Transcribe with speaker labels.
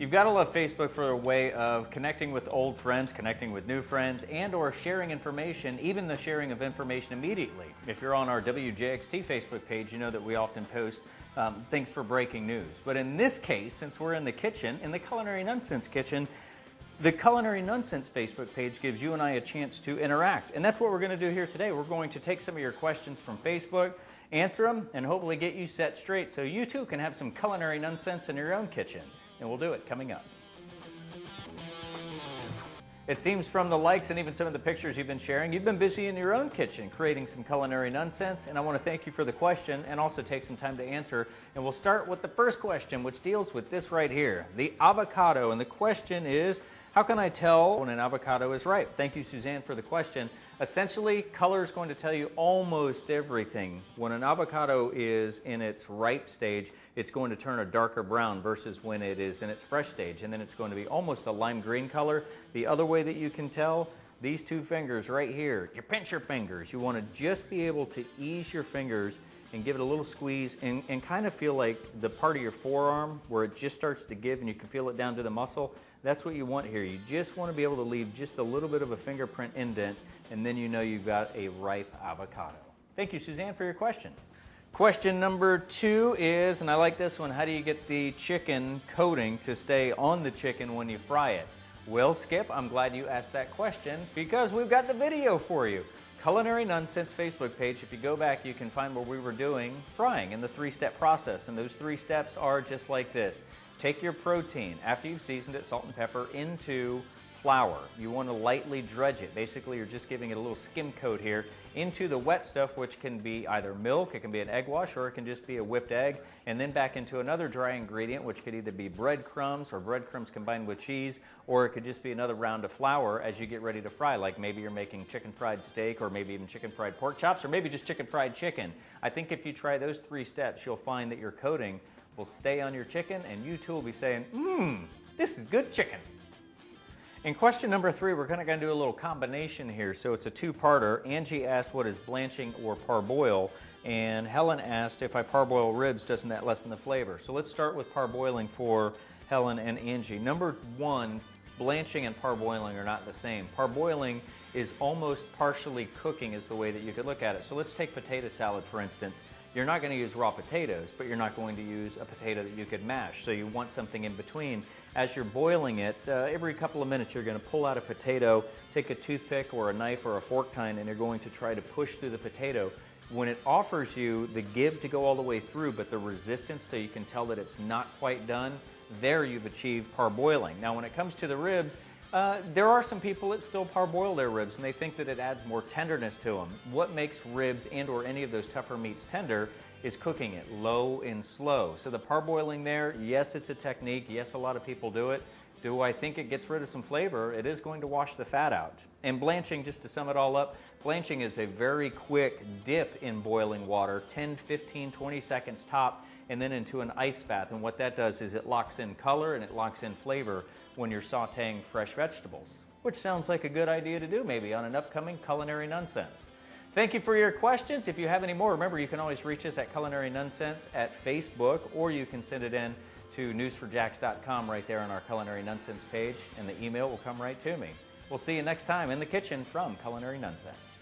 Speaker 1: You've got to love Facebook for a way of connecting with old friends, connecting with new friends, and or sharing information, even the sharing of information immediately. If you're on our WJXT Facebook page, you know that we often post things for breaking news. But in this case, since we're in the kitchen, in the Culinary Nunnsense kitchen, the Culinary Nunnsense Facebook page gives you and I a chance to interact. And that's what we're going to do here today. We're going to take some of your questions from Facebook, answer them, and hopefully get you set straight so you too can have some Culinary Nunnsense in your own kitchen. And we'll do it coming up. It seems from the likes and even some of the pictures you've been sharing, you've been busy in your own kitchen creating some Culinary Nunnsense, and I want to thank you for the question and also take some time to answer. And we'll start with the first question, which deals with this right here, the avocado. And the question is, how can I tell when an avocado is ripe? Thank you, Suzanne, for the question. Essentially, color is going to tell you almost everything. When an avocado is in its ripe stage, it's going to turn a darker brown versus when it is in its fresh stage. And then it's going to be almost a lime green color. The other way that you can tell, these two fingers right here, you pinch your fingers. You want to just be able to ease your fingers and give it a little squeeze and kind of feel like the part of your forearm where it just starts to give and you can feel it down to the muscle. That's what you want here. You just want to be able to leave just a little bit of a fingerprint indent, and then you know you've got a ripe avocado. Thank you, Suzanne, for your question. Question number 2 is, and I like this one, how do you get the chicken coating to stay on the chicken when you fry it? Well, Skip, I'm glad you asked that question because we've got the video for you. Culinary Nunnsense Facebook page, if you go back, you can find where we were doing frying in the 3-step process. And those 3 steps are just like this. Take your protein, after you've seasoned it, salt and pepper, into flour. You want to lightly dredge it. Basically, you're just giving it a little skim coat here into the wet stuff, which can be either milk, it can be an egg wash, or it can just be a whipped egg, and then back into another dry ingredient, which could either be breadcrumbs or breadcrumbs combined with cheese, or it could just be another round of flour as you get ready to fry, like maybe you're making chicken fried steak, or maybe even chicken fried pork chops, or maybe just chicken fried chicken. I think if you try those 3 steps, you'll find that your coating will stay on your chicken, and you too will be saying, this is good chicken. In question number 3, we're going to do a little combination here, so it's a 2-parter. Angie asked, what is blanching or parboil? And Helen asked, if I parboil ribs, doesn't that lessen the flavor? So let's start with parboiling for Helen and Angie. Number 1, blanching and parboiling are not the same. Parboiling is almost partially cooking is the way that you could look at it. So let's take potato salad, for instance. You're not going to use raw potatoes, but you're not going to use a potato that you could mash. So you want something in between. As you're boiling it, every couple of minutes you're going to pull out a potato, take a toothpick or a knife or a fork tine, and you're going to try to push through the potato. When it offers you the give to go all the way through, but the resistance so you can tell that it's not quite done, there you've achieved parboiling. Now when it comes to the ribs, there are some people that still parboil their ribs and they think that it adds more tenderness to them. What makes ribs and or any of those tougher meats tender is cooking it low and slow. So the parboiling there, yes, it's a technique. Yes, a lot of people do it. Do I think it gets rid of some flavor? It is going to wash the fat out. And blanching, just to sum it all up, blanching is a very quick dip in boiling water, 10, 15, 20 seconds top, and then into an ice bath. And what that does is it locks in color and it locks in flavor when you're sauteing fresh vegetables, which sounds like a good idea to do maybe on an upcoming Culinary Nunnsense. Thank you for your questions. If you have any more, remember you can always reach us at Culinary Nunnsense at Facebook, or you can send it in to newsforjacks.com right there on our Culinary Nunnsense page, and the email will come right to me. We'll see you next time in the kitchen from Culinary Nunnsense.